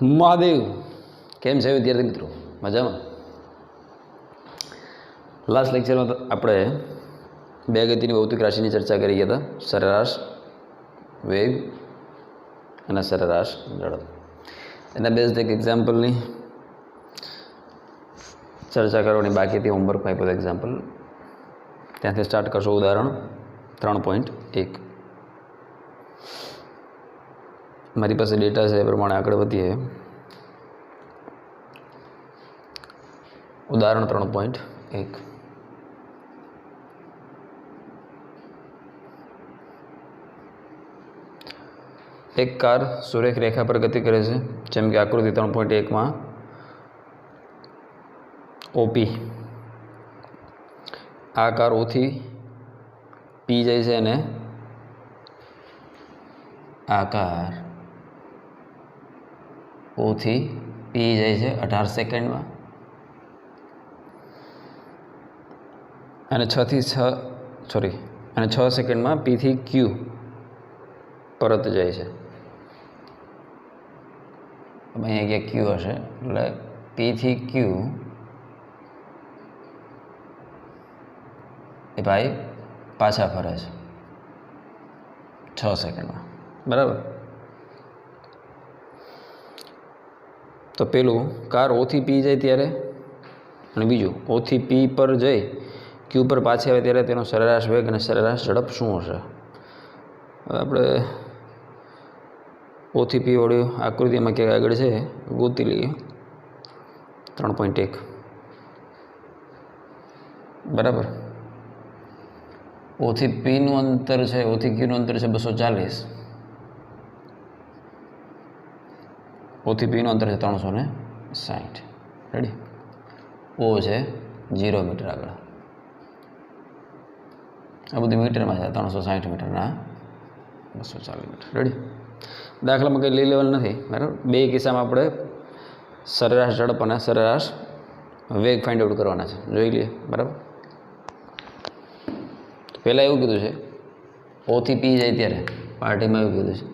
મહાદેવ કેમ છે વિદ્યાર્થી મિત્રો? મજામાં? લાસ્ટ લેક્ચરમાં આપણે બે ગતિની ભૌતિક રાશિની ચર્ચા કરી ગયા હતા, સરેરાશ વેગ અને સરેરાશ ઝડપ. એના બેઝડ એક એક્ઝામ્પલની ચર્ચા કરવાની બાકી હતી. હોમવર્કમાં આપ્યું એક્ઝામ્પલ, ત્યાંથી સ્ટાર્ટ કરશો. ઉદાહરણ 3.1. મારી પાસે ડેટા છે એ પ્રમાણે આગળ વધીએ. ઉદાહરણ 3.1. એક કાર સુરેખ રેખા પર ગતિ કરે છે, જેમ કે આકૃતિ 3.1માં ઓપી. આ કાર ઓથી પી જાય છે અને આ કાર ઓથી પી જાય છે 18 સેકન્ડમાં, અને 6 સેકન્ડમાં પી થી ક્યુ પરત જાય છે. અહીંયા ક્યાં ક્યુ હશે, એટલે પી થી ક્યુ એ ભાઈ પાછા ફરે છે 6 સેકન્ડમાં, બરાબર? તો પેલું કાર ઓથી પી જાય ત્યારે, અને બીજું ઓથી પી પર જઈ ક્યુ પર પાછી આવે ત્યારે તેનો સરેરાશ વેગ અને સરેરાશ ઝડપ શું હશે? આપણે ઓથી પી વાળી આકૃતિમાં ક્યાંક આગળ છે, ગોતી લઈએ. 3.1 બરાબર. ઓથી પીનું અંતર છે, ઓથી ક્યુનું અંતર છે 240. ઓથી પીનું અંતર છે 360. રેડી? ઓ છે 0 મીટર આગળ. આ બધું મીટરમાં છે, 360 મીટરના 240 મીટર. રેડી? દાખલામાં કંઈ લઈ લેવલ નથી, બરાબર? બે કિસ્સામાં આપણે સરેરાશ ઝડપ અને સરેરાશ વેગ ફાઇન્ડ આઉટ કરવાના છે. જોઈ લઈએ, બરાબર? પહેલાં એવું કીધું છે ઓથી પી જાય ત્યારે, પાર્ટીમાં એવું કીધું છે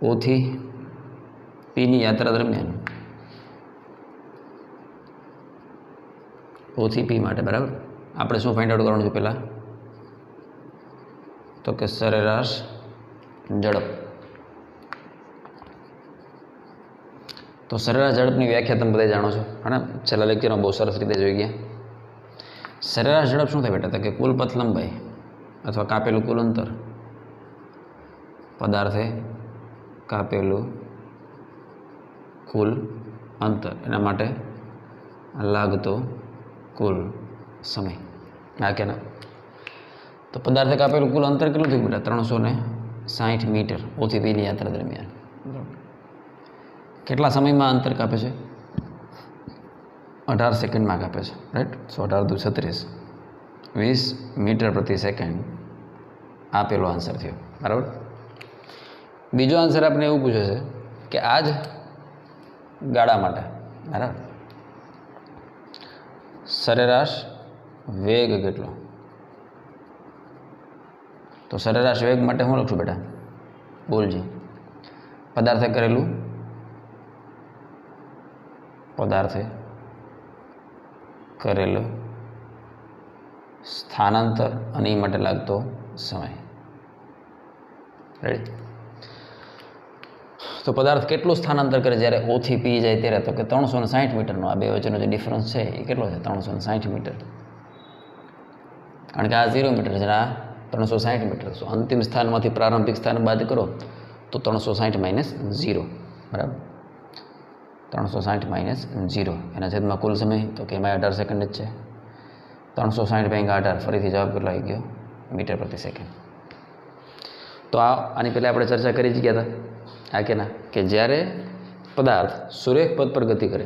ઓથી પીની યાત્રા દરમિયાન, ઓથી પી માટે, બરાબર, આપણે શું ફાઇન્ડ આઉટ કરવાનું છે પહેલાં? તો કે સરેરાશ ઝડપ. તો સરેરાશ ઝડપની વ્યાખ્યા તમે બધા જાણો છો, હા? છેલ્લા લેક્ચરમાં બહુ સરસ રીતે જોઈ ગયા. સરેરાશ ઝડપ શું થાય બેટા? તો કે કુલ પથ લંબાઈ અથવા કાપેલું કુલ અંતર, પદાર્થે કાપેલું કુલ અંતર, એના માટે લાગતો કુલ સમય. હા કે ના? તો પદાર્થે કાપેલું કુલ અંતર કેટલું થયું બેટા? 360 મીટર ઓથી પીની યાત્રા દરમિયાન. કેટલા સમયમાં અંતર કાપે છે? 18 સેકન્ડમાં કાપે છે, રાઈટ? 18 × 36, 20 મીટર પ્રતિ સેકન્ડ. આ પેલો આન્સર થયો, બરાબર? બીજો આન્સર આપણે એવું પૂછે છે કે આ જ ગાળા માટે, બરાબર, સરેરાશ વેગ કેટલો? તો સરેરાશ વેગ માટે હું લખશું બેટા? બોલજી. પદાર્થે કરેલું સ્થાનાંતર અને એ માટે લાગતો સમય. રેડી? તો પદાર્થ કેટલું સ્થાનાંતર કરે જ્યારે ઓથી પી જાય ત્યારે? તો કે 360 મીટરનો. આ બે વચ્ચેનો જે ડિફરન્સ છે એ કેટલો છે? 360 મીટર. કારણ કે આ 0 મીટર છે, આ 360 મીટર. તો અંતિમ સ્થાનમાંથી પ્રારંભિક સ્થાન બાદ કરો તો 360 - 0, બરાબર? 360 - 0 એના છેદમાં કુલ સમય, તો કે એમાં 18 સેકન્ડ જ છે. 360 × 18, ફરીથી જવાબ કેટલો આવી ગયો? મીટર પ્રતિ સેકન્ડ. તો આની પહેલાં આપણે ચર્ચા કરી જ ગયા હતા, હા કે ના? કે જ્યારે પદાર્થ સુરેખ પથ પર ગતિ કરે,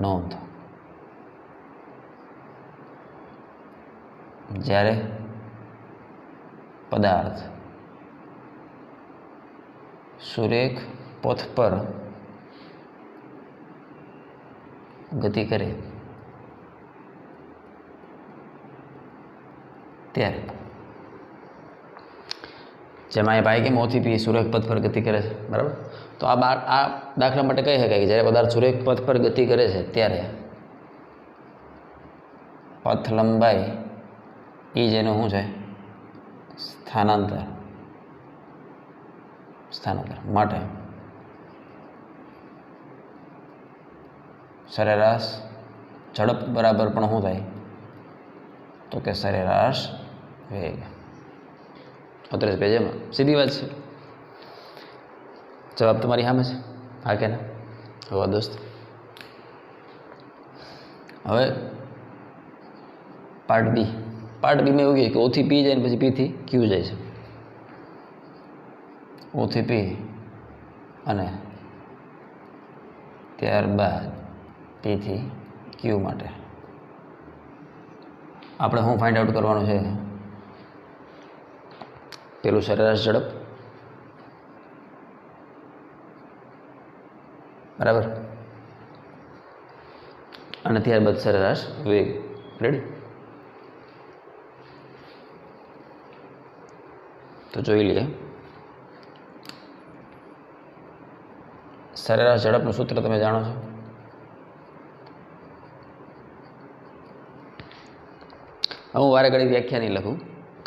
નોંધ, જ્યારે પદાર્થ સુરેખ પથ પર ગતિ કરે ત્યારે જેમાં એ ભાઈ કેમ ઓથી પી સુરેખ પથ પર ગતિ કરે છે, બરાબર. તો આ દાખલા માટે કહી શકાય કે જ્યારે પદાર્થ સુરેખ પથ પર ગતિ કરે છે ત્યારે પથ લંબાઈ એ જેનું શું છે સ્થાનાંતર માટે સરેરાશ ઝડપ બરાબર પણ શું થાય તો કે સરેરાશ વેગ. 35 પેજ એમાં સીધી વાત છે. જવાબ તમારી સામે છે, હા કે ના? હવે દોસ્ત હવે પાર્ટ બીમાં એવું કહે કે ઓથી પી જાય ને પછી પીથી ક્યુ જાય છે. ઓથી પી અને ત્યારબાદ પીથી ક્યુ માટે આપણે શું ફાઇન્ડ આઉટ કરવાનું છે? પેલું સરેરાશ ઝડપ, બરાબર, અને ત્યારબાદ સરેરાશ વેગ. રેડી? તો જોઈ લઈએ. સરેરાશ ઝડપનું સૂત્ર તમે જાણો છો. હું વારે ઘડી વ્યાખ્યા નહીં લખું.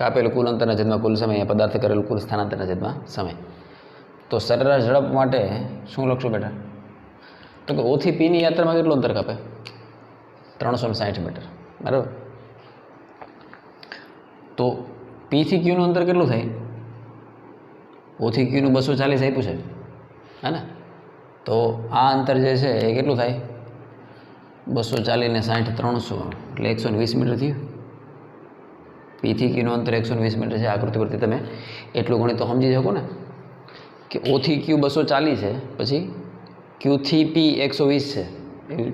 કાપેલું કુલ અંતરના છેદમાં કુલ સમય, પદાર્થ કરેલું કુલ સ્થાનાંતરના છેદમાં સમય. તો સરેરાશ ઝડપ માટે શું લખશું બેટા? તો કે ઓથી પીની યાત્રામાં કેટલું અંતર કાપે? 360 મીટર, બરાબર. તો પીથી ક્યુનું અંતર કેટલું થાય? ઓથી ક્યુનું 240 આપ્યું છે, હે ને? તો આ અંતર જે છે એ કેટલું થાય? 240 ને 60 300 એટલે 120 મીટર થયું. પીથી ક્યુનું અંતર 120 મીટર છે. આકૃતિ પરથી તમે એટલું ગણિત તો સમજી શકો ને કે ઓથી ક્યુ 240 છે, પછી ક્યુથી પી 120 છે. એવી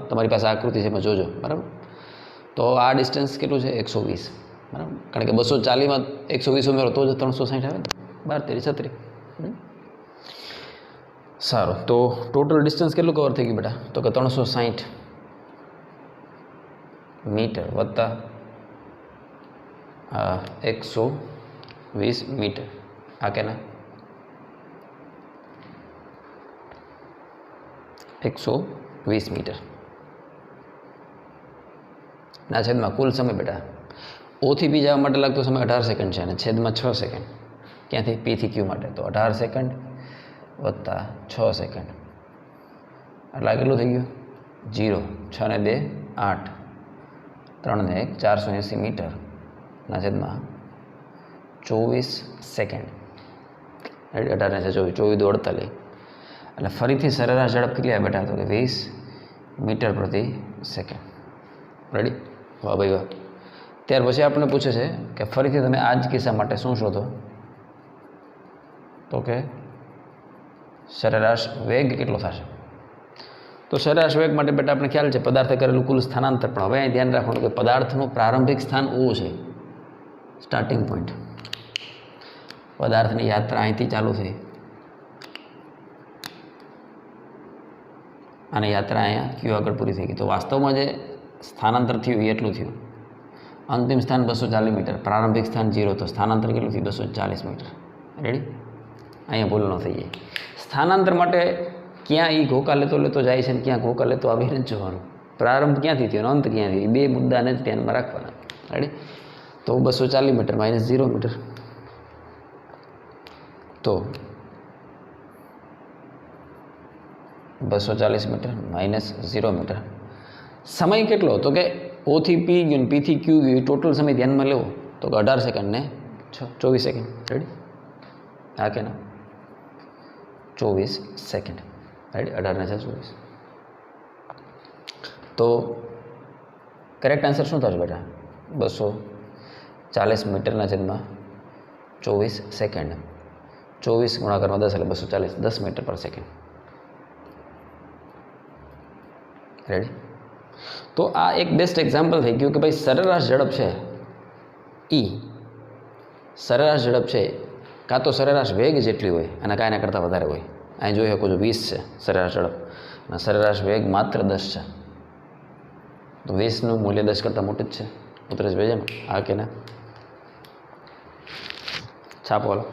તમારી પાસે આકૃતિ છે, એમાં જોજો, બરાબર. તો આ ડિસ્ટન્સ કેટલું છે? 120, બરાબર. કારણ કે 240માં 120 ઉમેરો તો જ 360 આવે ને. 12 36. સારું, તો ટોટલ ડિસ્ટન્સ કેટલું કવર થઈ ગયું બેટા? તો કે 360 મીટર વત્તા 120 મીટર. આ કે ના? 120 મીટર ના છેદમાં કુલ સમય બેટા. ઓથી પી જવા માટે લાગતો સમય 18 સેકન્ડ છે અને છેદમાં 6 સેકન્ડ. ક્યાંથી? પીથી ક્યુ માટે. તો 18 સેકન્ડ વત્તા 6 સેકન્ડ એટલે કેટલું થઈ ગયું? 0. 6 ને 2 8, 3 ને 1 480 મીટર ના છેદમાં 24 સેકન્ડ. 18 ને 24, 24 દુ 48. એટલે ફરીથી સરેરાશ ઝડપ કેટલી આવે બેટા? તો કે 20 મીટર પ્રતિ સેકન્ડ. રેડી? વાહ ભાઈ વાહ. ત્યાર પછી આપણને પૂછે છે કે ફરીથી તમે આ જ કિસ્સા માટે શું શોધો? તો કે સરેરાશ વેગ કેટલો થશે? તો સરેરાશ વેગ માટે બેટા આપણે ખ્યાલ છે પદાર્થે કરેલું કુલ સ્થાનાંતર. પણ હવે અહીં ધ્યાન રાખવાનું કે પદાર્થનું પ્રારંભિક સ્થાન O છે, સ્ટાર્ટિંગ પોઈન્ટ. પદાર્થની યાત્રા અહીંથી ચાલુ થઈ અને યાત્રા અહીંયા ક્યુ આગળ પૂરી થઈ ગઈ. તો વાસ્તવમાં જે સ્થાનાંતર થયું એ એટલું થયું. અંતિમ સ્થાન 240 મીટર, પ્રારંભિક સ્થાન 0, તો સ્થાનાંતર કેટલું થયું? 240 મીટર. રેડી? અહીંયા ભૂલ ન થઈ જાય. સ્થાનાંતર માટે ક્યાં એ ઘોકા લેતો જાય છે ને ક્યાં ઘોકા લેતો આવીને જ જોવાનું. પ્રારંભ ક્યાંથી થયો અને અંત ક્યાંથી, એ બે મુદ્દાને જ ધ્યાનમાં રાખવાના. રેડી? તો 240 મીટર માઇનસ 0 મીટર, તો 240 મીટર માઇનસ 0 મીટર. સમય કેટલો? તો કે ઓથી પી ગયું, પીથી ક્યુ ગયું, ટોટલ સમય ધ્યાનમાં લેવો તો કે 18 સેકન્ડ ને 24 સેકન્ડ. રેડી? હા કે ના? 24 સેકન્ડ. રાઈટ? 18 ને 24. તો કરેક્ટ આન્સર શું થશે બેટા? 240 મીટરના છેદમાં 24 સેકન્ડ. 24 ગુણાકારમાં 10 એટલે 240, 10 મીટર પર સેકન્ડ. રેડી? તો આ એક બેસ્ટ એક્ઝામ્પલ થઈ ગયું કે ભાઈ સરેરાશ ઝડપ છે સરેરાશ ઝડપ છે કાં તો સરેરાશ વેગ જેટલી હોય અને કાંઈ એના કરતાં વધારે હોય. અહીં જોઈ શકો છો 20 છે સરેરાશ ઝડપ અને સરેરાશ વેગ માત્ર 10 છે. તો 20નું મૂલ્ય 10 કરતાં મોટું જ છે. 35 પેજ. હા કે ના? છાપો હાલો.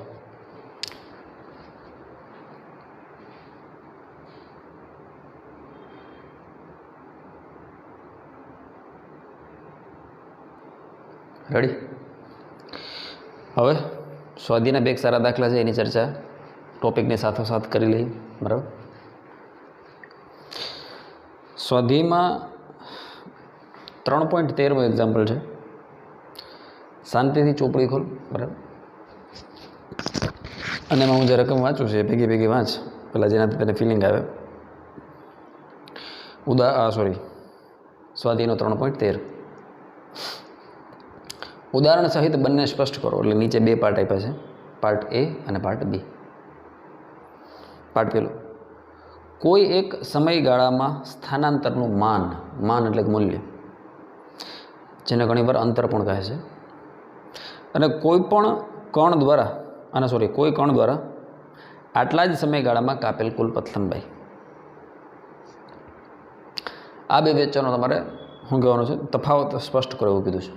રેડી? હવે સ્વાધ્યાયના બે સારા દાખલા છે, એની ચર્ચા ટોપિકની સાથોસાથ કરી લઈએ. બરાબર? સ્વાધ્યાયમાં 3.13 એક્ઝામ્પલ છે. શાંતિથી ચોપડી ખોલ. બરાબર? અને એમાં હું જે રકમ વાંચું છું એ ભેગી ભેગી વાંચ, પેલા જેનાથી તને ફિલિંગ આવે. સ્વાધ્યાયનો 3.13. ઉદાહરણ સહિત બંને સ્પષ્ટ કરો. એટલે નીચે બે પાર્ટ આપ્યા છે, પાર્ટ એ અને પાર્ટ બી. પાર્ટ પહેલો, કોઈ એક સમયગાળામાં સ્થાનાંતરનું માન એટલે મૂલ્ય, જેને ઘણીવાર અંતર પણ કહે છે, અને કોઈ કણ દ્વારા આટલા જ સમયગાળામાં કાપેલ કુલ પથ લંબાઈ. આ બે વચ્ચેનો તમારે શું કહેવાનું છે? તફાવત સ્પષ્ટ કરો એવું કીધું છે.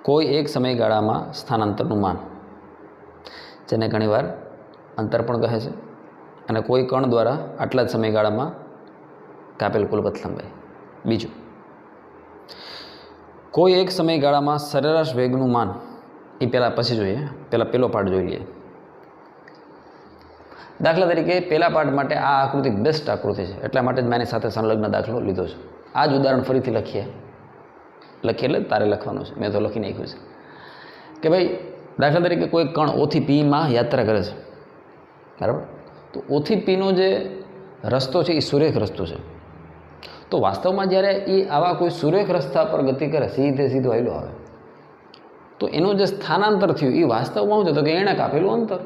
કોઈ એક સમયગાળામાં સ્થાનાંતરનું માન, જેને ઘણીવાર અંતર પણ કહે છે, અને કોઈ કણ દ્વારા આટલા જ સમયગાળામાં કાપેલ કુલ પથ લંબાઈ. બીજું, કોઈ એક સમયગાળામાં સરેરાશ વેગનું માન. એ પહેલાં પછી જોઈએ, પહેલાં પેલો પાર્ટ જોઈ લઈએ. દાખલા તરીકે પહેલા પાર્ટ માટે આ આકૃતિ બેસ્ટ આકૃતિ છે, એટલા માટે જ મેં એની સાથે સંલગ્ન દાખલો લીધો છે. આ જ ઉદાહરણ ફરીથી લખીએ એટલે તારે લખવાનું છે, મેં તો લખી નાખ્યું છે કે ભાઈ દાખલા તરીકે કોઈ કણ ઓથી પીમાં યાત્રા કરે છે. બરાબર? તો ઓથી પીનો જે રસ્તો છે એ સુરેખ રસ્તો છે. તો વાસ્તવમાં જ્યારે એ આવા કોઈ સુરેખ રસ્તા પર ગતિ કરે, સીધો હાલ્યો આવે, તો એનું જે સ્થાનાંતર થયું એ વાસ્તવમાં શું છે? તો કે એણે કાપેલું અંતર.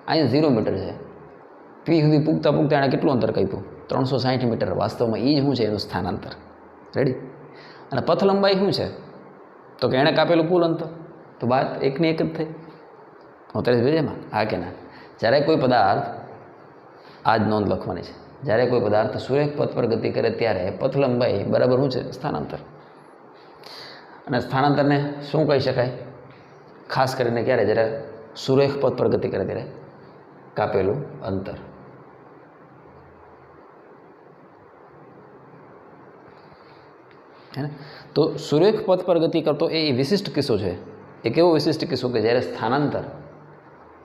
અહીંયા 0 મીટર છે, પી સુધી પૂગતા એણે કેટલું અંતર કાપ્યું? 360 મીટર. વાસ્તવમાં એ જ શું છે? એનું સ્થાનાંતર. રેડી? અને પથ લંબાઈ શું છે? તો કે એણે કાપેલું કુલ અંતર. તો વાત એકની એક જ થઈ. 39 હા કે ના? જ્યારે કોઈ પદાર્થ, આ જ નોંધ લખવાની છે, જ્યારે કોઈ પદાર્થ સુરેખ પથ પર ગતિ કરે ત્યારે પથ લંબાઈ બરાબર શું છે? સ્થાનાંતર. અને સ્થાનાંતરને શું કહી શકાય? ખાસ કરીને ક્યારે? જ્યારે સુરેખ પથ પર ગતિ કરે ત્યારે કાપેલું અંતર. હે ને? તો સુરેખ પથ પર ગતિ કરતો એ વિશિષ્ટ કિસ્સો છે. એ કેવો વિશિષ્ટ કિસ્સો? કે જ્યારે સ્થાનાંતર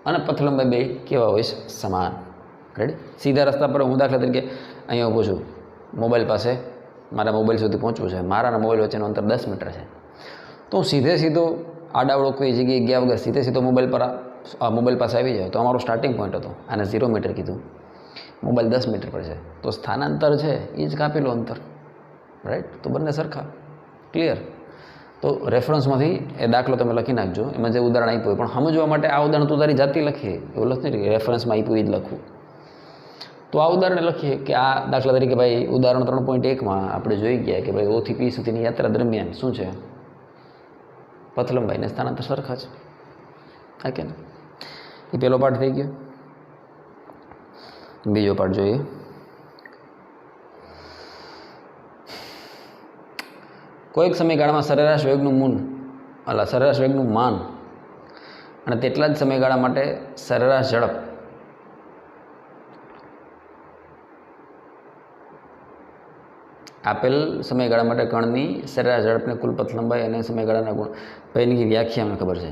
અને પથ લંબાઈ બે કેવા હોય છે? સમાન. રેડી? સીધા રસ્તા પર હું દાખલા તરીકે અહીંયા ઊભો છું, મોબાઈલ પાસે, મારા મોબાઈલ સુધી પહોંચવું છે, મારા મોબાઈલ વચ્ચેનું અંતર 10 મીટર છે. તો હું સીધો આડાવડો કોઈ જગ્યાએ ગયા વગર સીધો મોબાઈલ પાસે આવી જાય તો અમારો સ્ટાર્ટિંગ પોઈન્ટ હતો, આને 0 મીટર કીધું, મોબાઈલ 10 મીટર પર છે, તો સ્થાનાંતર છે એ જ કાપેલું અંતર. રાઈટ? તો બંને સરખા. ક્લિયર? તો રેફરન્સમાંથી એ દાખલો તમે લખી નાખજો, એમાં જે ઉદાહરણ આપ્યું હોય. પણ સમજવા માટે આ ઉદાહરણ તું તારી જાતે લખીએ એવું નથી, રેફરન્સમાં આપ્યું એ જ લખવું. તો આ ઉદાહરણ લખીએ કે આ દાખલા તરીકે ભાઈ ઉદાહરણ 3.1માં આપણે જોઈ ગયા કે ભાઈ ઓથી પી સુધીની યાત્રા દરમિયાન શું છે? પથ લંબાઈને સ્થાનાંતર સરખા છે. હા કે ના? એ પહેલો પાઠ થઈ ગયો. બીજો પાઠ જોઈએ. કોઈક સમયગાળામાં સરેરાશ વેગનું માન અને તેટલા જ સમયગાળા માટે સરેરાશ ઝડપ આપેલ સમયગાળા માટે કણની સરેરાશ ઝડપને કુલ પથ લંબાઈ અને સમયગાળાના ગુણ. પહેલી વ્યાખ્યા અમને ખબર છે.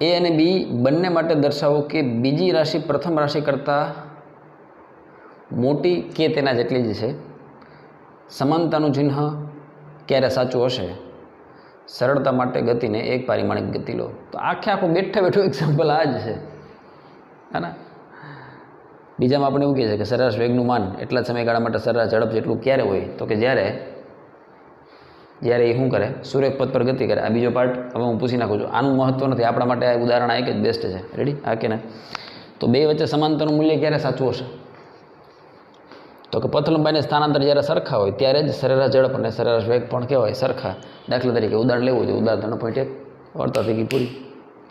એ અને બી બંને માટે દર્શાવો કે બીજી રાશિ પ્રથમ રાશિ કરતાં મોટી કે તેના જેટલી જ છે. સમાનતાનું ચિહ્ન ક્યારે સાચું હશે? સરળતા માટે ગતિને એક પારિમાણિક ગતિ લો. તો આખું બેઠું એક્ઝામ્પલ આ જ છે. હા ને? બીજામાં આપણે એવું કહે છે કે સરેરાશ વેગનું માન એટલા જ સમયગાળા માટે સરેરાશ ઝડપ જેટલું ક્યારે હોય? તો કે જ્યારે એ શું કરે? સુરેખ પથ પર ગતિ કરે. આ બીજો પાર્ટ હવે હું પૂછી નાખું છું, આનું મહત્વ નથી, આપણા માટે આ ઉદાહરણ એક જ બેસ્ટ છે. રેડી? હા કે ના? તો બે વચ્ચે સમાંતરનું મૂલ્ય ક્યારે સાચું હશે? તો કે પથ લંબાઈને સ્થાનાંતર જ્યારે સરખા હોય ત્યારે જ સરેરાશ ઝડપ અને સરેરાશ વેગ પણ કહેવાય સરખા. દાખલા તરીકે ઉદાહરણ લેવું છે, ઉદાહરણ 3.1 વાર્તા થઈ ગઈ પૂરી.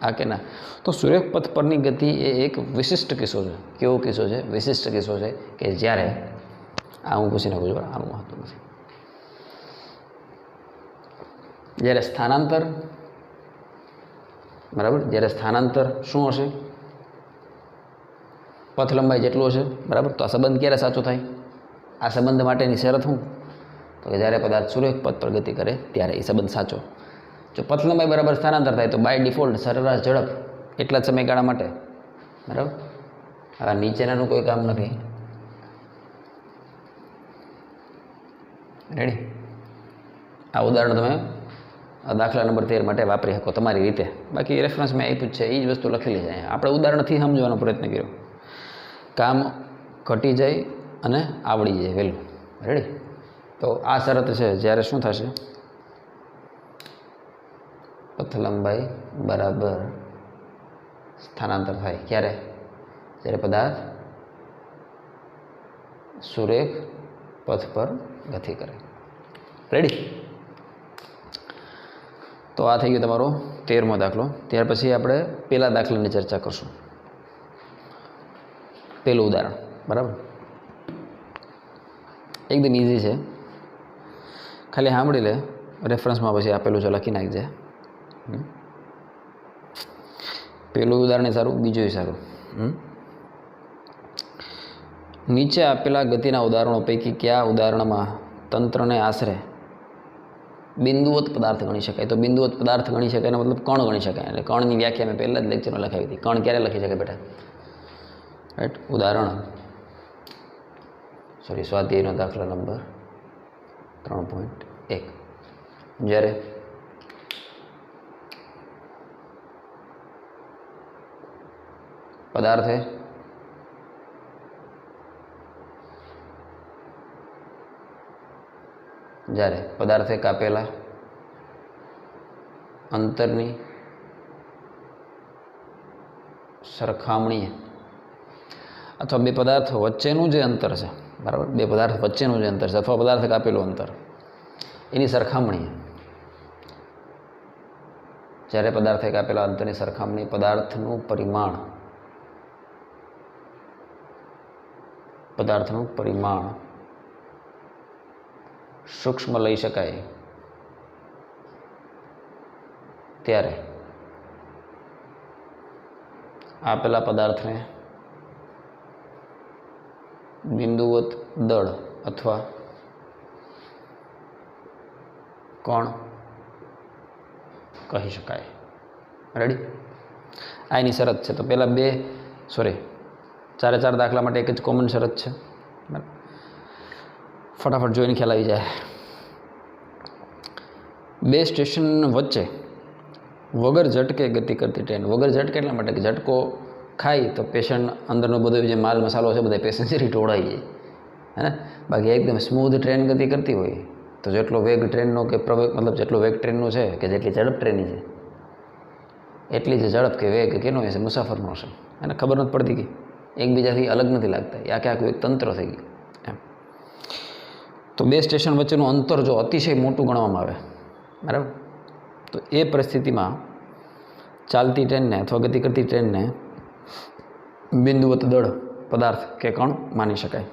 હા કે ના? તો સુરેખ પથ પરની ગતિ એ એક વિશિષ્ટ કિસ્સો છે. કેવો કિસ્સો છે? વિશિષ્ટ કિસ્સો છે કે જ્યારે આ હું પૂછી નાખું છું, આનું મહત્વ નથી. જ્યારે સ્થાનાંતર, બરાબર, જ્યારે સ્થાનાંતર શું હશે? પથ લંબાઈ જેટલું હશે. બરાબર? તો આ સંબંધ ક્યારે સાચો થાય? આ સંબંધ માટેની શરત શું? તો કે જ્યારે પદાર્થ સુરેખ પથ પર ગતિ કરે ત્યારે એ સંબંધ સાચો. જો પથ લંબાઈ બરાબર સ્થાનાંતર થાય તો બાય ડિફોલ્ટ સરેરાશ ઝડપ એટલા જ સમયગાળા માટે, બરાબર. હવે નીચેનાનું કોઈ કામ નથી. રેડી. આ ઉદાહરણ તમે દાખલા નંબર 13 માટે વાપરી શકો તમારી રીતે. બાકી રેફરન્સ મેં આપ્યું છે એ જ વસ્તુ લખેલી છે. આપણે ઉદાહરણથી સમજવાનો પ્રયત્ન કર્યો. કામ ઘટી જાય અને આવડી જાય વહેલું. રેડી. તો આ શરત છે જ્યારે શું થશે, પથ લંબાઈ બરાબર સ્થાનાંતર થાય. ક્યારે? જ્યારે પદાર્થ સુરેખ પથ પર ગતિ કરે. રેડી. તો આ થઈ ગયો તમારો 13મો દાખલો. ત્યાર પછી આપણે પહેલા દાખલાની ચર્ચા કરશું. પહેલું ઉદાહરણ, બરાબર, એકદમ ઇઝી છે. ખાલી સાંભળી લે, રેફરન્સમાં પછી આપેલું છે લખી નાખજે. પહેલું ઉદાહરણ સારું, બીજું સારું. નીચે આપેલા ગતિના ઉદાહરણો પૈકી કયા ઉદાહરણમાં તંત્રને આશરે બિંદુવત પદાર્થ ગણી શકાય? તો બિંદુવત પદાર્થ ગણી શકાય એનો મતલબ કણ ગણી શકાય. એટલે કણની વ્યાખ્યા મેં પહેલાં જ લેક્ચરમાં લખાવી હતી. કણ ક્યારે લખી શકાય બેટા? રાઈટ. ઉદાહરણ સ્વાધ્યાયનો દાખલા નંબર 3.1. જ્યારે પદાર્થે કાપેલા અંતરની સરખામણીએ અથવા બે પદાર્થો વચ્ચેનું જે અંતર છે, બરાબર, બે પદાર્થ વચ્ચેનું જે અંતર છે અથવા પદાર્થ કાપેલું અંતર એની સરખામણીએ, જ્યારે પદાર્થે કાપેલા અંતરની સરખામણી પદાર્થનું પરિમાણ સૂક્ષ્મ લઈ શકાય ત્યારે આપેલા પદાર્થને બિંદુવત દળ અથવા કણ કહી શકાય. રેડી. આ એની શરત છે. તો પહેલાં ચારે ચાર દાખલા માટે એક જ કોમન શરત છે. બરાબર, ફટાફટ જોઈને ખ્યાલ આવી જાય. બે સ્ટેશન વચ્ચે વગર ઝટકે ગતિ કરતી ટ્રેન. વગર ઝટકે એટલા માટે કે ઝટકો ખાય તો પેશન્ટ અંદરનો બધો જે માલ મસાલો છે બધા પેસેન્જર ઢોળાઈ જાય, હે ને. બાકી એકદમ સ્મૂધ ટ્રેન ગતિ કરતી હોય તો જેટલો વેગ ટ્રેનનો કે જેટલો વેગ ટ્રેનનો છે કે જેટલી ઝડપ ટ્રેનની છે એટલી જ ઝડપ કે વેગ કેનો હશે? મુસાફરનો હશે. એને ખબર નથી પડતી કે એકબીજાથી અલગ નથી લાગતા. આ કે આખું એક તંત્ર થઈ ગયું એમ. તો બે સ્ટેશન વચ્ચેનું અંતર જો અતિશય મોટું ગણવામાં આવે, બરાબર, તો એ પરિસ્થિતિમાં ચાલતી ટ્રેનને અથવા ગતિ કરતી ટ્રેનને બિંદુવત દળ પદાર્થ કે કણ માની શકાય.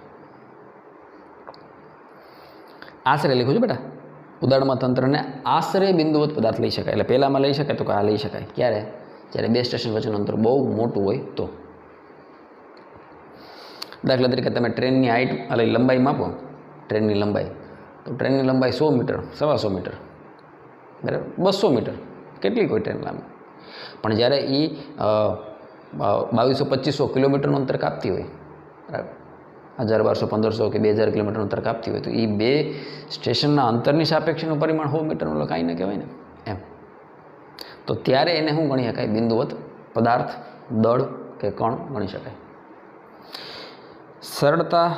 આશરે લખ્યું છે બેટા. ઉદાહરણમાં તંત્રને આશરે બિંદુવત પદાર્થ લઈ શકાય. એટલે પહેલામાં લઈ શકાય તો કે આ લઈ શકાય. ક્યારે? જ્યારે બે સ્ટેશન વચ્ચેનું અંતર બહુ મોટું હોય તો. દાખલા તરીકે તમે ટ્રેનની હાઇટ લંબાઈ માપો, ટ્રેનની લંબાઈ, તો ટ્રેનની લંબાઈ 100 મીટર, 125 મીટર, બરાબર, 200 મીટર, કેટલી કોઈ ટ્રેન લાંબી. પણ જ્યારે એ 2200-2500 કિલોમીટરનું અંતર કાપતી હોય, બરાબર, 1000, 1200, 1500 કે 2000 કિલોમીટરનું અંતર કાપતી હોય તો એ બે સ્ટેશનના અંતરની સાપેક્ષનું પરિમાણ 100 મીટરનું કાંઈ ને કહેવાય ને એમ. તો ત્યારે એને શું ગણી શકાય? બિંદુવત પદાર્થ, દળ કે કણ ગણી શકાય. સરળતા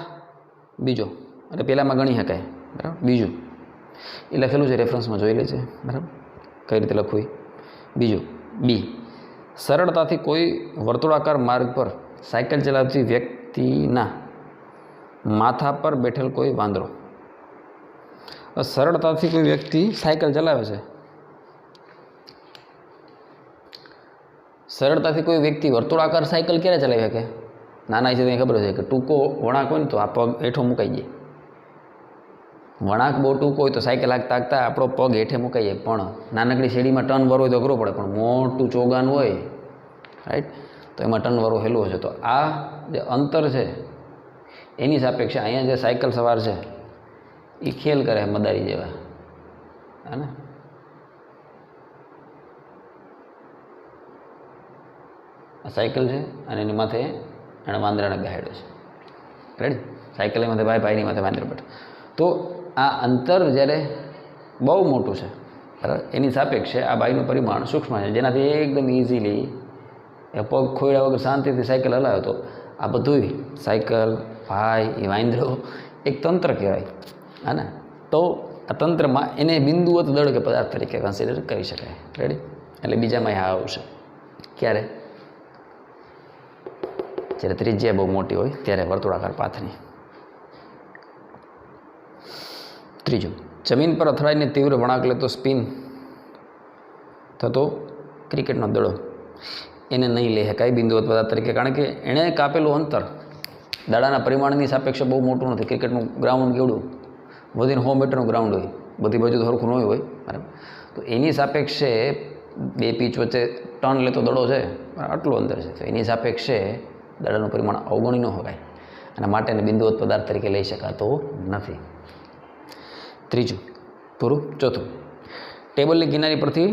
બીજો, એટલે પહેલામાં ગણી શકાય, બરાબર. બીજું એ લખેલું છે, રેફરન્સમાં જોઈ લે છે, બરાબર, કઈ રીતે લખવું. બીજું બી, સરળતાથી કોઈ વર્તુળાકાર માર્ગ પર સાયકલ ચલાવતી વ્યક્તિના માથા પર બેઠેલ કોઈ વાંદરો. સરળતાથી કોઈ વ્યક્તિ સાયકલ ચલાવે છે, સરળતાથી કોઈ વ્યક્તિ વર્તુળાકાર સાયકલ ક્યારે ચલાવી શકે? નાના છે ખબર છે કે ટૂંકો વળાંક હોય ને તો આ પગ હેઠો મુકાઈ જાય. વળાંક બહુ ટૂંકો હોય તો સાયકલ હાંકતા હાંકતા આપણો પગ હેઠે મુકાઈ જાય. પણ નાનકડી શેરીમાં ટર્ન વરો હોય તો અઘરો પડે, પણ મોટું ચોગાન હોય, રાઈટ, તો એમાં ટર્ન વરો હેલું હશે. તો આ જે અંતર છે એની સાપેક્ષે અહીંયા જે સાયકલ સવાર છે એ ખેલ કરે મદારી જેવા, હે ને. આ સાયકલ છે અને એની માથે એણે વાંદરાને બેહાડ્યો છે, રેડી? સાયકલની માથે ભાઈ, ભાઈની માથે વાંદરો બેઠો. તો આ અંતર જ્યારે બહુ મોટું છે, બરાબર, એની સાપેક્ષે આ બાઈનું પરિમાણ સૂક્ષ્મ છે, જેનાથી એકદમ ઇઝીલી એ પગ ખોયડા વગર શાંતિથી સાયકલ હલાવે. તો આ બધું સાયકલ, ભાઈ, એ વાંદરો એક તંત્ર કહેવાય, હા ને? તો આ તંત્રમાં એને બિંદુવત દળ કે પદાર્થ તરીકે કન્સિડર કરી શકાય, રેડી? એટલે બીજામાં આ આવશે ક્યારે? જ્યારે ત્રિજ્યા બહુ મોટી હોય ત્યારે વર્તુળાકાર પાથની. ત્રીજું, જમીન પર અથડાઈને તીવ્ર વળાંક લેતો સ્પિન થતો ક્રિકેટનો દડો એને નહીં લઈ શકાય બિંદુવત પદાર્થ તરીકે, કારણ કે એણે કાપેલું અંતર દાડાના પરિમાણની સાપેક્ષે બહુ મોટું નથી. ક્રિકેટનું ગ્રાઉન્ડ કેવડું? વધીને 100 મીટરનું ગ્રાઉન્ડ હોય, બધી બાજુ સરખું ન હોય, બરાબર? તો એની સાપેક્ષે બે પીચ વચ્ચે ટર્ન લેતો દડો છે, આટલું અંતર છે, તો એની સાપેક્ષે દડાનું પરિમાણ અવગણી ન શકાય અને માટે એને બિંદુવત પદાર્થ તરીકે લઈ શકાતો નથી. ત્રીજું પૂરું. ચોથું, ટેબલની કિનારી પરથી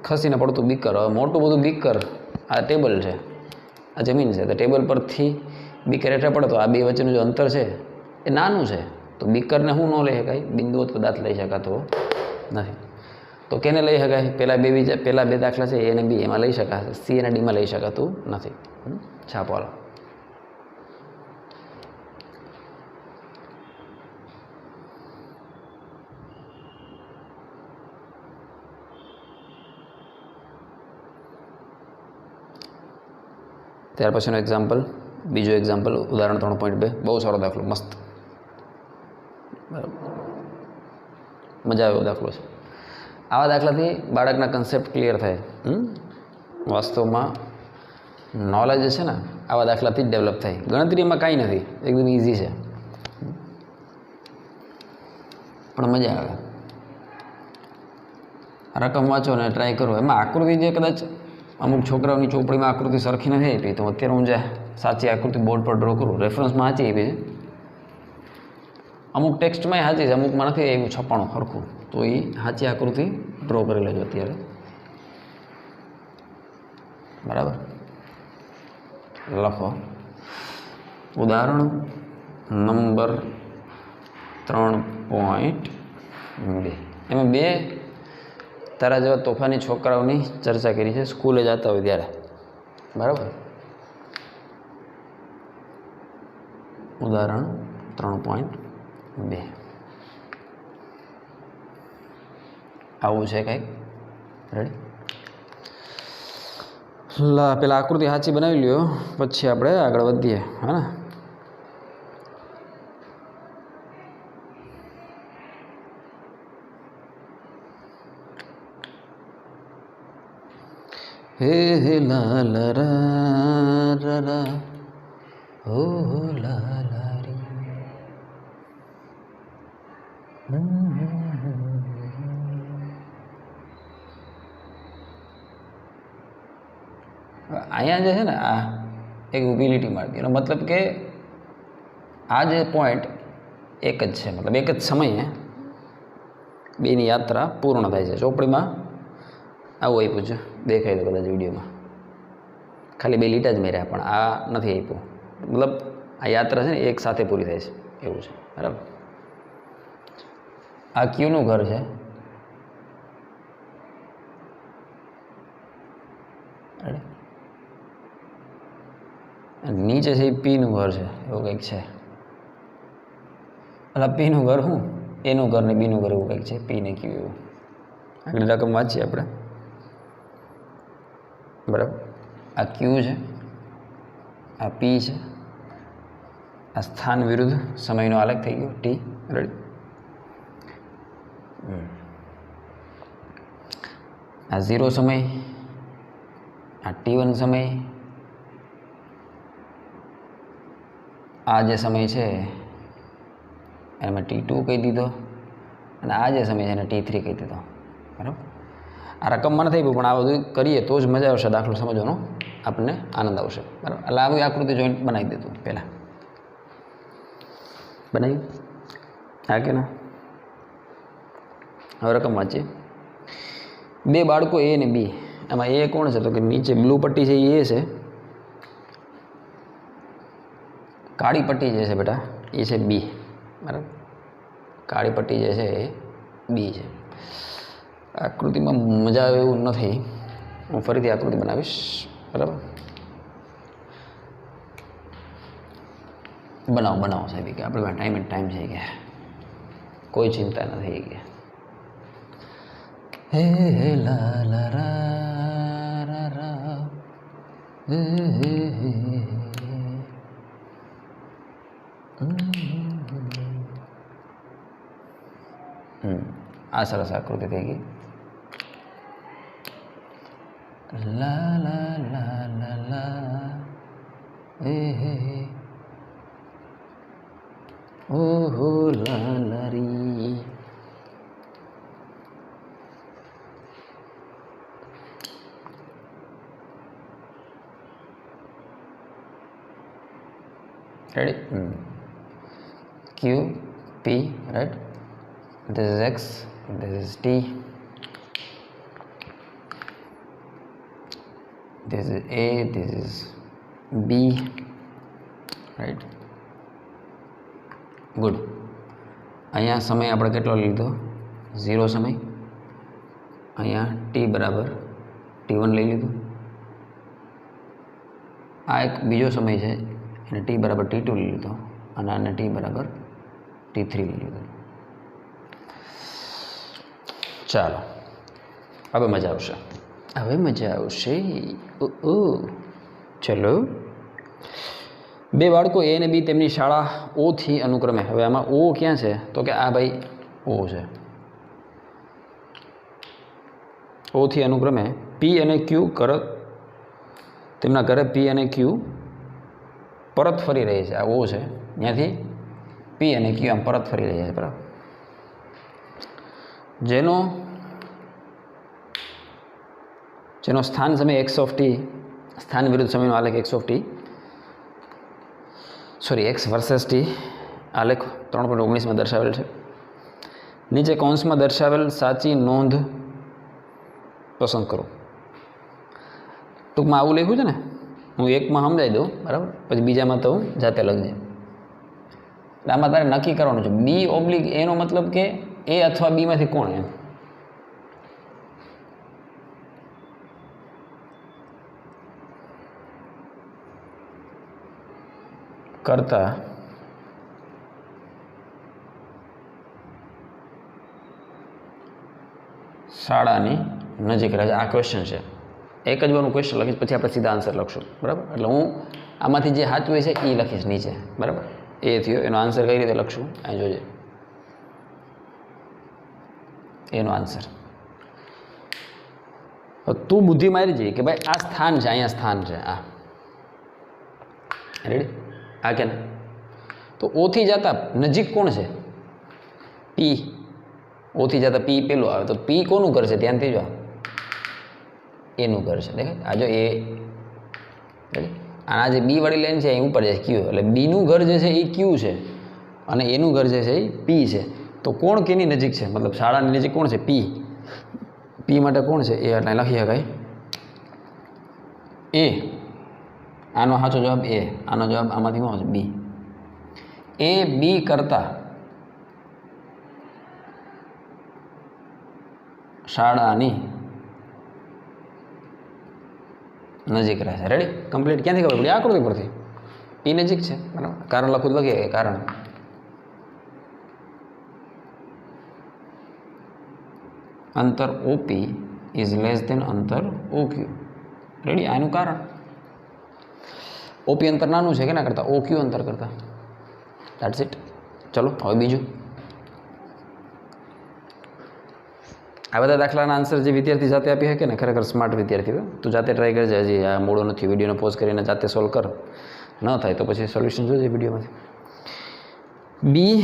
ખસીને પડતું બીકર. હવે મોટું બધું બીકર, આ ટેબલ છે, આ જમીન છે, તો ટેબલ પરથી બીકર હેઠળ પડે તો આ બે વચ્ચેનું જે અંતર છે એ નાનું છે, તો બીકરને શું ન લઈ શકાય? બિંદુવત પદાર્થ લઈ શકાતો નથી. તો કેને લઈ શકાય? પહેલા બે દાખલા છે એ અને બી, એમાં લઈ શકાશે. સી અને ડીમાં લઈ શકાતું નથી. છાપો હાલો. ત્યાર પછીનો એક્ઝામ્પલ, બીજો એક્ઝામ્પલ, ઉદાહરણ 3.2. બહુ સારો દાખલો, મસ્ત, બરાબર, મજા આવે એવો દાખલો છે. આવા દાખલાથી બાળકના કન્સેપ્ટ ક્લિયર થાય. વાસ્તવમાં નોલેજ છે ને આવા દાખલાથી જ ડેવલપ થાય. ગણતરીમાં કાંઈ નથી, એકદમ ઇઝી છે, પણ મજા આવે. રકમ વાંચો ને ટ્રાય કરો. એમાં આકૃતિ જે કદાચ અમુક છોકરાઓની ચોપડીમાં આકૃતિ સરખી નથી આપી, તો અત્યારે હું જે સાચી આકૃતિ બોર્ડ પર ડ્રો કરું, રેફરન્સમાં સાચી આપી છે, અમુક ટેક્સ્ટમાં સાચી છે, અમુકમાં નથી એવું છપાણું સરખું, તો એ સાચી આકૃતિ ડ્રો કરી લેજો અત્યારે, બરાબર? લખો ઉદાહરણ નંબર 3.2. એમાં બે તારા જેવા તોફાની છોકરાઓની ચર્ચા કરી છે, સ્કૂલે જતા હોય ત્યારે, બરાબર? ઉદાહરણ 3.2 આવું છે કંઈક, રેડી? પેલા આકૃતિ સાચી બનાવી લ્યો, પછી આપણે આગળ વધીએ, હા ને? હે હે લા લા રા રા રા હો હો લા લા રી. અહીંયા જે છે ને આ એક ઊભી લીટી મારતી, એનો મતલબ કે આ જે પોઈન્ટ એક જ છે, મતલબ એક જ સમયે બેની યાત્રા પૂર્ણ થાય છે. ચોપડીમાં આવું આપ્યું છે, દેખાય તો કદાચ વિડીયોમાં, ખાલી બે લીટા જ મેર્યા, પણ આ નથી આપ્યું. મતલબ આ યાત્રા છે ને એક સાથે પૂરી થાય છે એવું છે, બરાબર? આ ક્યુનું ઘર છે, નીચે છે એ પીનું ઘર છે, એવું કંઈક છે. એટલે પીનું ઘર શું, એનું ઘર ને બીનું ઘર એવું કંઈક છે, પી ને ક્યુ એવું. આગળ રકમ વાંચીએ આપણે, બરાબર? આ ક્યુ છે, આ પી છે, આ સ્થાન વિરુદ્ધ સમયનો આલેખ થઈ ગયો ટી, રેડી? આ 0 સમય, આ T1 સમય, આ જે સમય છે એને મેં T2 કહી દીધો, અને આ જે સમય છે એને T3 કહી દીધો, બરાબર? આ રકમમાં નથી આપ્યું, પણ આ બધું કરીએ તો જ મજા આવશે, દાખલો સમજવાનો આપણને આનંદ આવશે, બરાબર? એટલે આવી આકૃતિ જોઈન્ટ બનાવી દીધું પહેલાં, બનાવી હા કે ના? હવે રકમ વાંચીએ. બે બાળકો એ અને બી. એમાં એ કોણ છે? તો કે નીચે બ્લુ પટ્ટી છે એ છે, काળી पट्टी जे छे बेटा ये छे बी, बराबर। काળી पट्टी जे छे ए बी छे। आकृति में मजा आवे एवुं नथी, हूँ फरीथी आकृति बनावीश, बराबर। बनाओ बनाओ साहेब के अपने टाइम एंड टाइम है क्या, कोई चिंता नहीं है। हे ला ला रा रा रा हे हे हे आ सरस आकृति थी गई। ला ला ला ला ला हे हे ओहो ला ला री। Ready? Q, P, right? This is X, this is T, this is A, this is B, right? Good. અહીંયા સમય આપણે કેટલો લીધો? 0 સમય. અહીંયા T બરાબર T1 લઈ લીધું. આ એક બીજો સમય છે, એને T બરાબર T2 લઈ લીધો અને આને T બરાબર T3 લઈ લીધો. ચાલો હવે મજા આવશે, હવે મજા આવશે. ચલો, બે બાળકો એ અને બી તેમની શાળા ઓ થી અનુક્રમે, હવે આમાં ઓ ક્યાં છે તો કે આ ભાઈ ઓ છે, ઓ થી અનુક્રમે પી અને ક્યુ તેમના ઘરે પી અને ક્યુ પરત ફરી રહી છે. આ ઓ છે, ત્યાંથી પી અને ક્યુ આમ પરત ફરી રહ્યા છે, બરાબર. જેનો સ્થાન સમય એક્સ ઓફ ટી, સ્થાન વિરુદ્ધ સમયનો આલેખ x of T, sorry x versus T આલેખ 3.19 દર્શાવેલ છે. નીચે કૌંસમાં દર્શાવેલ સાચી નોંધ પસંદ કરો. ટૂંકમાં આવું લખ્યું છે ને, હું એકમાં સમજાવી દઉં, બરાબર, પછી બીજામાં તો જાતે લખજે. એટલે આમાં તારે નક્કી કરવાનું છે બી ઓબ્લિક એનો મતલબ કે એ અથવા બીમાંથી કોણ એમ. કરતા શાળાની નજીક રહે. આ ક્વેશ્ચન છે, એક જ વાનું ક્વેશ્ચન લખીશ, પછી આપણે સીધા આન્સર લખશું, બરાબર. એટલે હું આમાંથી જે સાચું હોય છે એ લખીશ નીચે, બરાબર. એ થયો, એનો આન્સર કઈ રીતે લખશું અહીં જોજે. એનો આન્સર તું બુદ્ધિ મારી જઈ કે ભાઈ આ સ્થાન છે, અહીંયા સ્થાન છે, આ રેડી, આ કે તો ઓથી જતા નજીક કોણ છે? પી. ઓથી જતા પી પેલું આવે, તો પી કોનું ઘર છે? ધ્યાનથી જો, એનું ઘર છે, દેખાય આ જો એ રેડી. આના જે બી વાળી લાઈન છે અહીં ઉપર જાય ક્યુ, એટલે બીનું ઘર જે છે એ ક્યુ છે અને એનું ઘર જે છે એ પી છે. તો કોણ કેની નજીક છે? મતલબ શાળાની નજીક કોણ છે? પી. પી માટે કોણ છે? એ એટલે લખી શકાય એ. આનો સાચો જવાબ એ, આનો જવાબ આમાંથી શું છે? બી. એ બી કરતા શાળાની નજીક રહે છે. Ready, complete. ક્યાંથી ખબર પડી? આકૃતિ પરથી. પી નજીક છે, બરાબર. કારણ લખું લખીએ, કારણ અંતર ઓપી ઇઝ લેસ દેન અંતર ઓક્યુ. રેડી, આનું કારણ ઓપી અંતર નાનું છે કેના કરતાં? ઓક્યુ અંતર કરતાં. That's it. ચલો હવે બીજું. આ બધા દાખલાના આન્સર જે વિદ્યાર્થી જાતે આપી શકે ને, ખરેખર સ્માર્ટ વિદ્યાર્થીઓ, તું જાતે ટ્રાય કરજે. હજી આ મોડો નથી, વિડીયોને પોઝ કરીને જાતે સોલ્વ કર. ન થાય તો પછી સોલ્યુશન જોજે વિડીયોમાંથી. બી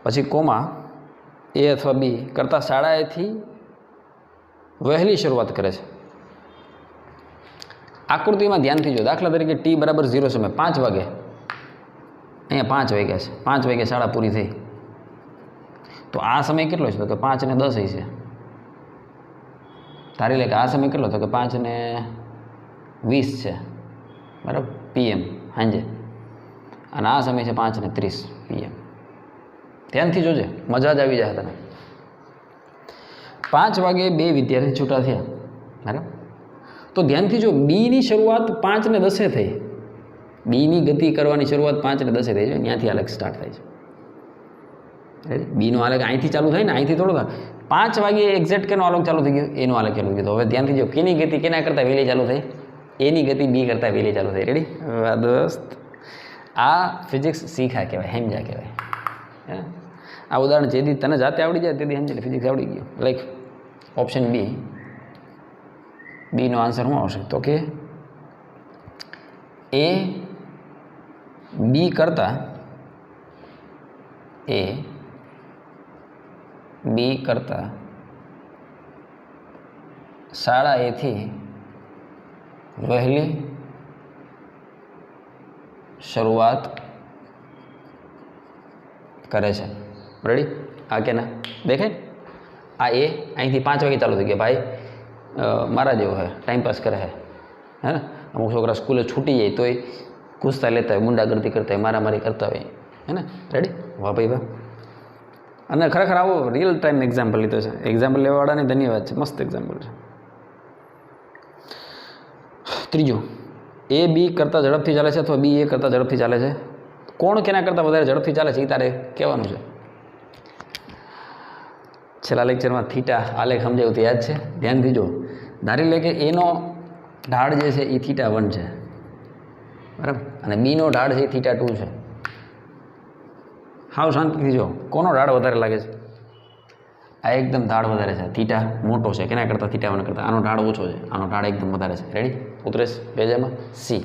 પછી કોમા એ અથવા બી કરતાં શાળાએથી વહેલી શરૂઆત કરે છે. આકૃતિમાં ધ્યાનથી જો, દાખલા તરીકે ટી બરાબર 0 સમય 5 વાગે, અહીંયા 5 વાગ્યા છે, 5 વાગે શાળા પૂરી થઈ, તો આ સમય કેટલો છે? તો કે 5 ને 10 છે. ધારી લે કે આ સમય કેટલો? તો કે 5 ને 20 છે. બરાબર, PM સાંજે, અને આ સમય છે 5:30 PM. ધ્યાનથી જોજે, મજા જ આવી જાય તને. 5 વાગે 2 વિદ્યાર્થી છૂટા થયા, બરાબર. તો ધ્યાનથી જો, બીની શરૂઆત 5:10 થઈ. બીની ગતિ કરવાની શરૂઆત 5:10 થઈ છે, ત્યાંથી આલેખ સ્ટાર્ટ થાય છે. બીનો આલેખ અહીંથી ચાલુ થાય ને, અહીંથી થોડો થાય. 5 વાગે એક્ઝેક્ટ કેનો આલેખ ચાલુ થઈ ગયો? એનો આલેખ ચાલુ થઈ ગયો. હવે ધ્યાનથી જો, કેની ગતિ કેના કરતાં વહેલી ચાલુ થઈ? એની ગતિ બી કરતાં વહેલી ચાલુ થઈ. રેડી? વાહ દોસ્ત, આ ફિઝિક્સ શીખા કહેવાય, સમજા કહેવાય. હે, આ ઉદાહરણ જેથી તને જાતે આવડી જાય તેથી સમજે ફિઝિક્સ આવડી ગયો. લાઈક ઓપ્શન બી, બીનો આન્સર શું આવશે? તો કે એ બી કરતાં શાળા એથી વહેલી શરૂઆત કરે છે. રેડી? આ કે ના દેખાય? આ એ અહીંથી 5 વાગે ચાલુ થઈ ગયા. ભાઈ મારા જેવો હે, ટાઈમપાસ કરે હે ને. અમુક છોકરા સ્કૂલે છૂટી જાય તોય ઘૂસતા લેતા હોય, ગુંડાગર્દી કરતા હોય, મારામારી કરતા હોય, હે ને. રેડી? વાહ ભાઈ વાહ. અને ખરેખર આવો રિયલ ટાઈમ એક્ઝામ્પલ લીધો છે. એક્ઝામ્પલ લેવાવાળાને ધન્યવાદ છે, મસ્ત એક્ઝામ્પલ છે. ત્રીજું, એ બી કરતાં ઝડપથી ચાલે છે અથવા બી એ કરતાં ઝડપથી ચાલે છે. કોણ કેના કરતાં વધારે ઝડપથી ચાલે છે એ તારે કહેવાનું છે. છેલ્લા લેક્ચરમાં થીટા આલેખ સમજાવ્યું તો યાદ છે? ધ્યાનથી જો, ધારી લે કે એનો ઢાળ જે છે એ θ1 છે, બરાબર, અને બીનો ઢાળ છે એ θ2 છે. હાવ શાંતિથી જો, કોનો ઢાળ વધારે લાગે છે? આ એકદમ ઢાળ વધારે છે, થીટા મોટો છે કેના કરતાં? θ1 કરતાં. આનો ઢાળ ઓછો છે, આનો ઢાળ એકદમ વધારે છે. રેડી? ઉતરેશ બેજામાં સી.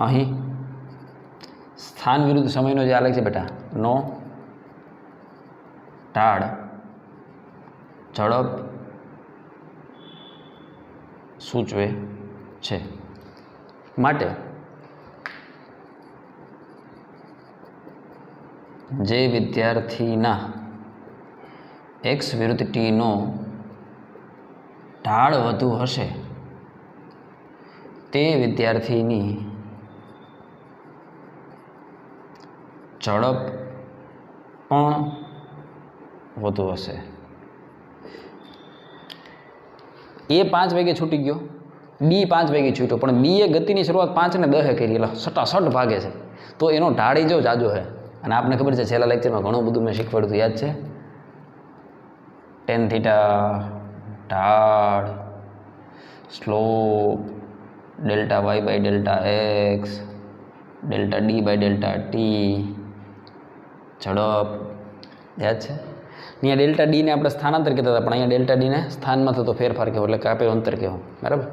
અહીં સ્થાન વિરુદ્ધ સમયનો જે આલેખ છે બેટા, નો ઢાળ ઝડપ સૂચવે છે. માટે જે વિદ્યાર્થીના x વિરુદ્ધ t નો ઢાળ વધુ હશે તે વિદ્યાર્થીની ઝડપ પણ વધુ હશે. એ 5 વાગે છૂટી ગયો, બી 5 વાગે છૂટ્યો, પણ બીએ ગતિની શરૂઆત 5:10 કરી, એટલે સટાસટ ભાગે છે. તો એનો ઢાળી જો જાજો છે. અને આપને ખબર છે છેલ્લા લેક્ચરમાં ઘણું બધું મેં શીખવાડ્યું, યાદ છે? tan θ, ઢાળ, સ્લોપ, Δy/Δx, ΔD/Δt, ઝડપ, યાદ છે? અહીંયા ΔD ને આપણે સ્થાનાંતર કહેતા હતા, પણ અહીંયા ΔD ને સ્થાનમાં થતો ફેરફાર કહેવો, એટલે કાપેલું અંતર કહેવો, બરાબર.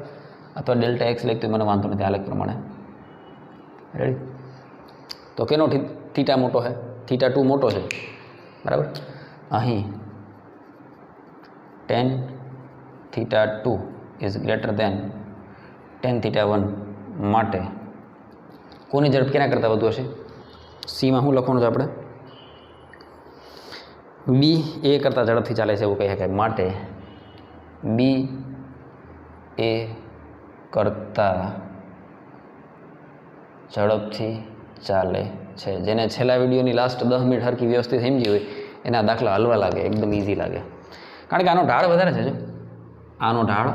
અથવા Δx લખતું મને વાંધો નથી આલેખ પ્રમાણે. રેડી? તો કેનો θ મોટો છે? θ2 મોટો છે, બરાબર. અહીં tan θ2 is greater than tan θ1 માટે કોની ઝડપ કેના કરતાં વધુ હશે? સીમાં શું લખવાનું છે આપણે? બી એ કરતાં ઝડપથી ચાલે છે એવું કહી શકાય. માટે બી એ કરતાં ઝડપથી ચાલે છે. જેને છેલ્લા વિડીયોની લાસ્ટ 10 મિનિટ હરખી વ્યવસ્થિત સમજી હોય એના દાખલા હલવા લાગે, એકદમ ઇઝી લાગે. કારણ કે આનો ઢાળ વધારે છે. જો આનો ઢાળ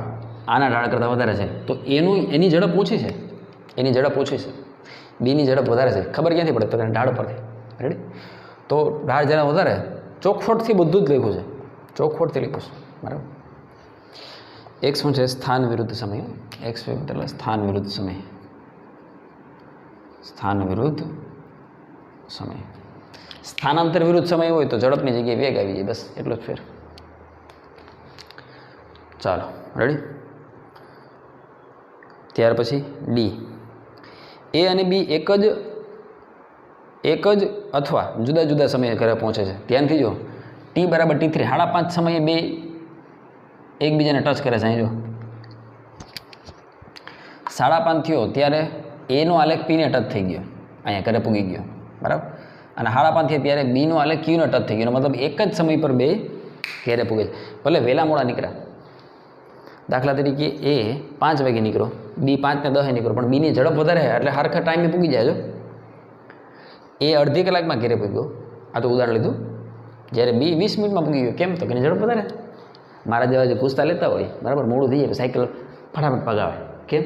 આના ઢાળ કરતાં વધારે છે, તો એની ઝડપ ઓછી છે. એની ઝડપ ઓછી છે, બીની ઝડપ વધારે છે. ખબર ક્યાંથી પડે? તો ઢાળ પરથી. રેડી? તો ઢાળ જરા વધારે, ચોખવટથી બધું જ લખ્યું છે, ચોખવટથી લખ્યું છે, બરાબર. એક શું છે? સ્થાન વિરુદ્ધ સમય. એક્સ વિરુદ્ધ એટલે સ્થાન વિરુદ્ધ સમય. સ્થાન વિરુદ્ધ સમય. સ્થાનાંતર વિરુદ્ધ સમય હોય તો ઝડપની જગ્યાએ વેગ આવી જાય, બસ એટલો જ ફેર. ચાલો, રેડી? ત્યાર પછી ડી. એ અને બી એક જ અથવા જુદા જુદા સમયે ઘરે પહોંચે છે. ધ્યાનથી જો, ટી બરાબર T3, 5:30 સમયે બે એકબીજાને ટચ કરે છે. અહીં જો 5:30 થયો ત્યારે એનો આલેખ પીને ટચ થઈ ગયો, અહીંયા ઘરે પૂગી ગયો, બરાબર. અને 5:30 થયા ત્યારે બીનો આલેખ ક્યુને ટચ થઈ ગયો. મતલબ એક જ સમય પર બે ઘેરે પૂગે છે. ભલે વહેલા મોડા નીકળ્યા. દાખલા તરીકે એ 5 વાગે નીકળો, બી 5 ને 10 નીકળો, પણ બીની ઝડપ વધારે છે એટલે હરખા ટાઈમે પૂગી જાય. જો એ અડધી કલાકમાં ઘેરે પૂગ્યો, આ તો ઉદાહરણ લીધું. જ્યારે બી 20 મિનિટમાં પૂગી ગયો. કેમ? તો કે એની ઝડપ વધારે. મારા જેવા જે પૂછતા લેતા હોય, બરાબર, મોડું થઈ જાય સાયકલ ફટાફટ પગાવે. કેમ?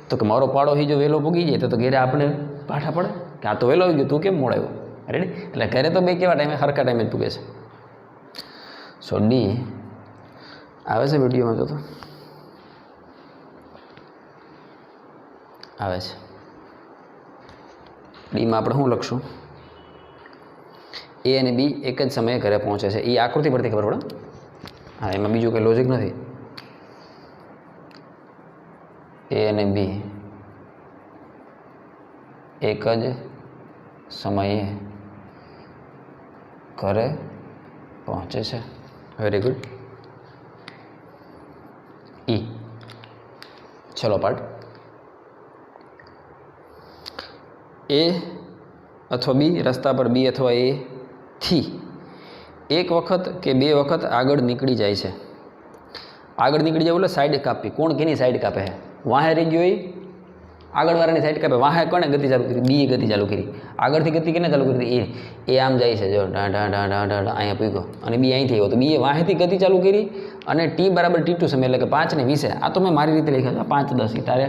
તો કે મારો પાડો જો વહેલો પૂગી જાય તો ઘેરે આપણે પાઠા પડે કે આ તો વહેલો આવી ગયો, તું કેમ મોડો આવ્યો. રેડી? એટલે ઘરે તો બે કેવા ટાઈમે હરખા ટાઈમે જ પૂગે છે. સો ડી આવે છે વિડીયોમાં તો આવે છે. ડીમાં આપણે શું લખશું? એ અને બી એક જ સમયે ઘરે પહોંચે છે. એ આકૃતિ પરથી ખબર પડે. હા, એમાં બીજું કંઈ લોજિક નથી. એ અને બી એક જ સમયે ઘરે પહોંચે છે. Very good. ઈ ચલો પાર્ટ. એ અથવા બી રસ્તા પર બી અથવા એ થી એક વખત કે બે વખત આગળ નીકળી જાય છે. આગળ નીકળી જાય એટલે સાઈડ કાપવી. કોણ કેની સાઈડ કાપે છે? વાહે રહી ગયો એ આગળવાળાની સાઈડ કાપે. વાહે કોણે ગતિ ચાલુ કરી? બીએ ગતિ ચાલુ કરી. આગળથી ગતિ કેને ચાલુ કરી? એ આમ જાય છે, જો ઢા ઢા ઢા ઢા ઢા અહીંયા પૂગ્યો, અને બી અહીંથી આવ્યો તો બીએ વાહેથી ગતિ ચાલુ કરી અને ટી બરાબર T2 સમય એટલે કે 5 ને 20. આ તો મેં મારી રીતે લખ્યા હતા 5 10. તારે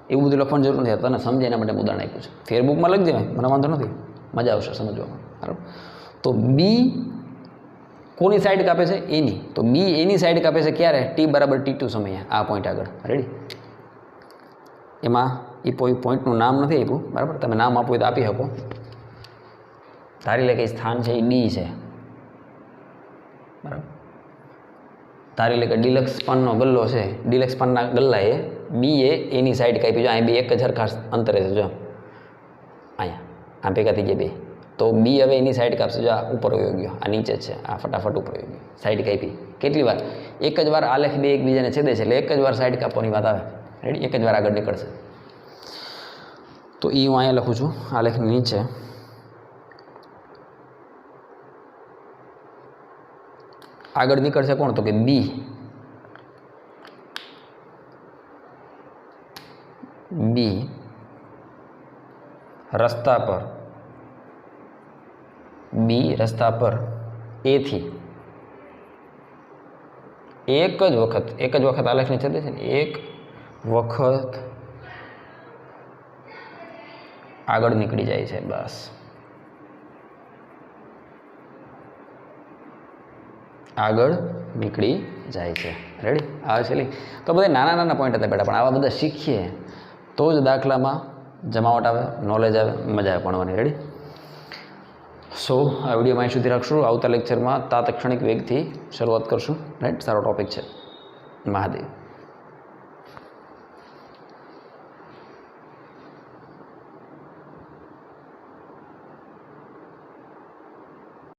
એવું બધું લખવાની જરૂર નથી. તને સમજે એના માટે ઉદાહરણ આપ્યું છે. ફેરબુકમાં લખજે, મને વાંધો નથી, મજા આવશે સમજવામાં. બરાબર? તો બી કોની સાઈડ કાપે છે? એની. તો બી એની સાઈડ કાપે છે ક્યારે? ટી બરાબર T2 સમયે. આ પોઈન્ટ આગળ. રેડી? એમાં એ પોઈન્ટનું નામ નથી આપ્યું, બરાબર? તમે નામ આપવું હોય તો આપી શકો. ધારી લે કે સ્થાન છે એ ડી છે, બરાબર? ધારી લે કે ડિલક્સ પાનનો ગલ્લો છે. ડિલક્સ પાનના ગલ્લાએ બી એ એની સાઈડ કાપી. જો અહીં બે એક જ હરખા અંતરે છે. જો અહીંયા આ ભેગા થઈ ગયા બે. તો બી હવે એની સાઈડ કાપશે. જો આ ઉપર વયો ગયો, આ નીચે જ છે, આ ફટાફટ ઉપર વયો ગયો. સાઈડ કાપી. કેટલી વાર? એક જ વાર. આલેખ બે એકબીજાને છેદે છે એટલે એક જ વાર સાઈડ કાપવાની વાત આવે. રેડી? એક જ વાર આગળ નીકળશે. તો એ હું અહીંયા લખું છું આલેખની નીચે. આગળ નીકળશે કોણ? તો કે બી. બી રસ્તા પર, બી રસ્તા પર એથી એક જ વખત આલેખની છેદે છે ને, એક વખત આગળ નીકળી જાય છે. બસ આગળ નીકળી જાય છે. રેડી? આવે છે લી? તો બધા નાના નાના પોઈન્ટ હતા બેટા, પણ આવા બધા શીખીએ તો જ દાખલામાં જમાવટ આવે, નોલેજ આવે, મજા આવે ભણવાની. રેડી? સો આ વિડીયોમાં અહીં સુધી રાખશું. આવતા લેક્ચરમાં તાત્ક્ષણિક વેગથી શરૂઆત કરશું. રાઈટ? સારો ટોપિક છે. મહાદેવ.